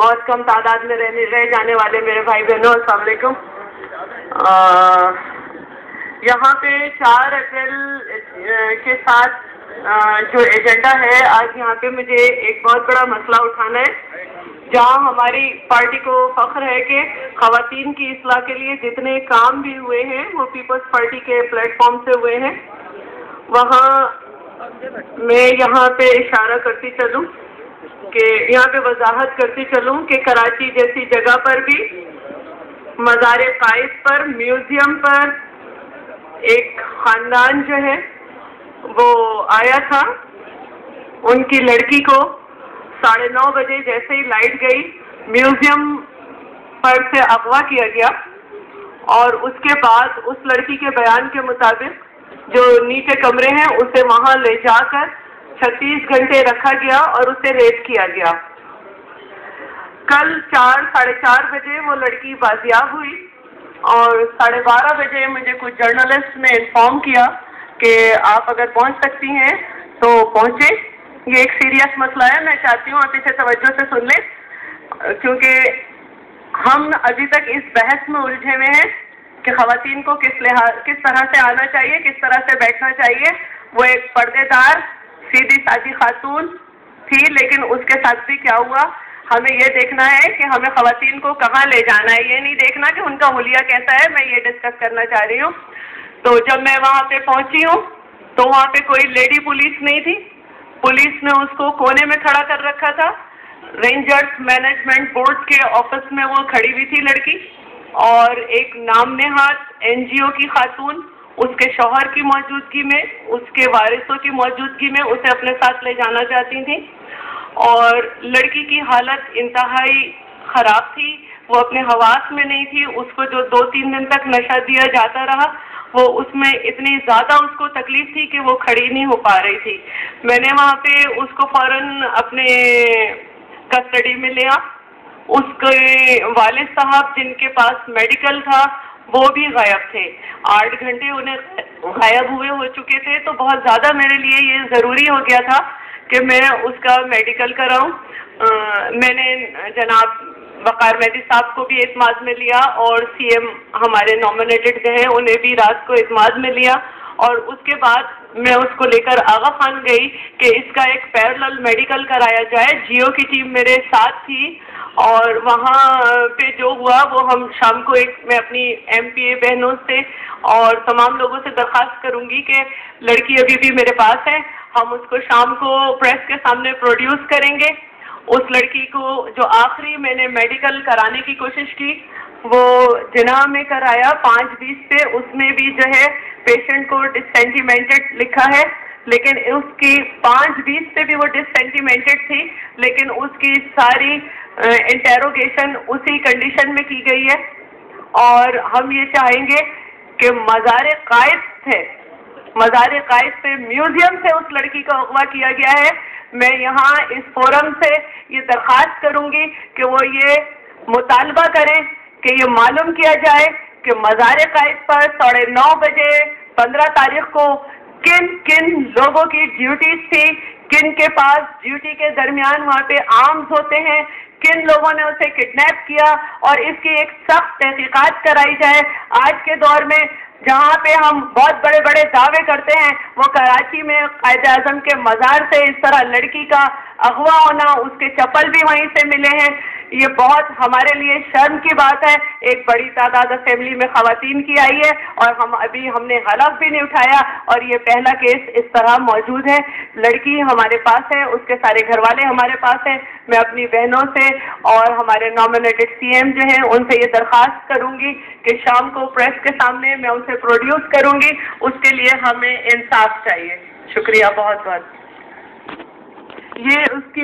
बहुत कम तादाद में रह जाने वाले मेरे भाई बहनों, अस्सलाम वालेकुम। यहाँ पे 4 अप्रैल के साथ जो एजेंडा है, आज यहाँ पे मुझे एक बहुत बड़ा मसला उठाना है, जहाँ हमारी पार्टी को फख्र है कि ख़वातीन की इस्लाह के लिए जितने काम भी हुए हैं वो पीपल्स पार्टी के प्लेटफॉर्म से हुए हैं। वहाँ मैं यहाँ पे इशारा करती चलूँ कि यहाँ पे वजाहत करती चलूँ कि कराची जैसी जगह पर भी मज़ार कायद पर, म्यूज़ियम पर एक ख़ानदान जो है वो आया था। उनकी लड़की को 9:30 बजे जैसे ही लाइट गई, म्यूज़ियम पर से अगवा किया गया और उसके बाद उस लड़की के बयान के मुताबिक जो नीचे कमरे हैं उसे वहाँ ले जाकर 36 घंटे रखा गया और उसे रेप किया गया। कल 4-4:30 बजे वो लड़की बाजियाब हुई और 12:30 बजे मुझे कुछ जर्नलिस्ट ने इन्फॉर्म किया कि आप अगर पहुंच सकती हैं तो पहुंचे। ये एक सीरियस मसला है, मैं चाहती हूँ आप इसे तवज्जो से सुन लें, क्योंकि हम अभी तक इस बहस में उलझे हुए हैं कि ख़वातीन को किस तरह से आना चाहिए, किस तरह से बैठना चाहिए। वो एक पर्देदार सीधी सादी खातून थी, लेकिन उसके साथ भी क्या हुआ, हमें ये देखना है कि हमें ख़वातीन को कहाँ ले जाना है, ये नहीं देखना कि उनका हुलिया कैसा है। मैं ये डिस्कस करना चाह रही हूँ। तो जब मैं वहाँ पे पहुँची हूँ तो वहाँ पे कोई लेडी पुलिस नहीं थी। पुलिस ने उसको कोने में खड़ा कर रखा था। रेंजर्स मैनेजमेंट बोर्ड के ऑफिस में वो खड़ी हुई थी लड़की, और एक नाम नेहाद NGO की खातून उसके शौहर की मौजूदगी में, उसके वारिसों की मौजूदगी में उसे अपने साथ ले जाना चाहती थी। और लड़की की हालत इंतहाई ख़राब थी, वो अपने हवास में नहीं थी। उसको जो 2-3 दिन तक नशा दिया जाता रहा, वो उसमें इतनी ज़्यादा उसको तकलीफ़ थी कि वो खड़ी नहीं हो पा रही थी। मैंने वहाँ पे उसको फ़ौरन अपने कस्टडी में लिया। उसके वालिद साहब जिनके पास मेडिकल था वो भी गायब थे। 8 घंटे उन्हें गायब हुए हो चुके थे। तो बहुत ज़्यादा मेरे लिए ये ज़रूरी हो गया था कि मैं उसका मेडिकल कराऊं। मैंने जनाब वक़ार मेहदी साहब को भी एतमाद में लिया और CM हमारे नॉमिनेटेड जो हैं उन्हें भी रात को एतमाद में लिया, और उसके बाद मैं उसको लेकर आगा खान गई कि इसका एक पैरेलल मेडिकल कराया जाए। जियो की टीम मेरे साथ थी और वहाँ पे जो हुआ वो हम शाम को मैं अपनी MPA बहनों से और तमाम लोगों से दरख्वास्त करूँगी कि लड़की अभी भी मेरे पास है। हम उसको शाम को प्रेस के सामने प्रोड्यूस करेंगे। उस लड़की को जो आखिरी मैंने मेडिकल कराने की कोशिश की वो जिना में कराया 5:20 पे। उसमें भी जो है पेशेंट को डिससेंटिमेंटेड लिखा है, लेकिन उसकी 5:20 पे भी वो डिससेंटिमेंटेड थी, लेकिन उसकी सारी इंटेरोगेशन उसी कंडीशन में की गई है। और हम ये चाहेंगे कि मज़ार कायद पे म्यूज़ियम से उस लड़की को अगवा किया गया है। मैं यहाँ इस फोरम से ये दरख्वास्त करूँगी कि वो ये मुतालबा करें कि ये मालूम किया जाए कि मज़ार कायद पर 9:30 बजे 15 तारीख को किन किन लोगों की ड्यूटीज थी, किन के पास ड्यूटी के दरमियान वहाँ पे आर्म्स होते हैं, किन लोगों ने उसे किडनैप किया, और इसकी एक सख्त तहकीकात कराई जाए। आज के दौर में जहाँ पे हम बहुत बड़े बड़े दावे करते हैं, वो कराची में कायद-ए-आज़म के मज़ार से इस तरह लड़की का अगवा होना, उसके चप्पल भी वहीं से मिले हैं, ये बहुत हमारे लिए शर्म की बात है। एक बड़ी तादाद असेंबली में ख़वातीन की आई है और हमने हलफ भी नहीं उठाया, और ये पहला केस इस तरह मौजूद है। लड़की हमारे पास है, उसके सारे घर वाले हमारे पास हैं। मैं अपनी बहनों से और हमारे नॉमिनेटेड CM जो हैं उनसे ये दरख्वास्त करूँगी कि शाम को प्रेस के सामने मैं उनसे प्रोड्यूस करूँगी। उसके लिए हमें इंसाफ चाहिए। शुक्रिया बहुत बहुत। ये उसकी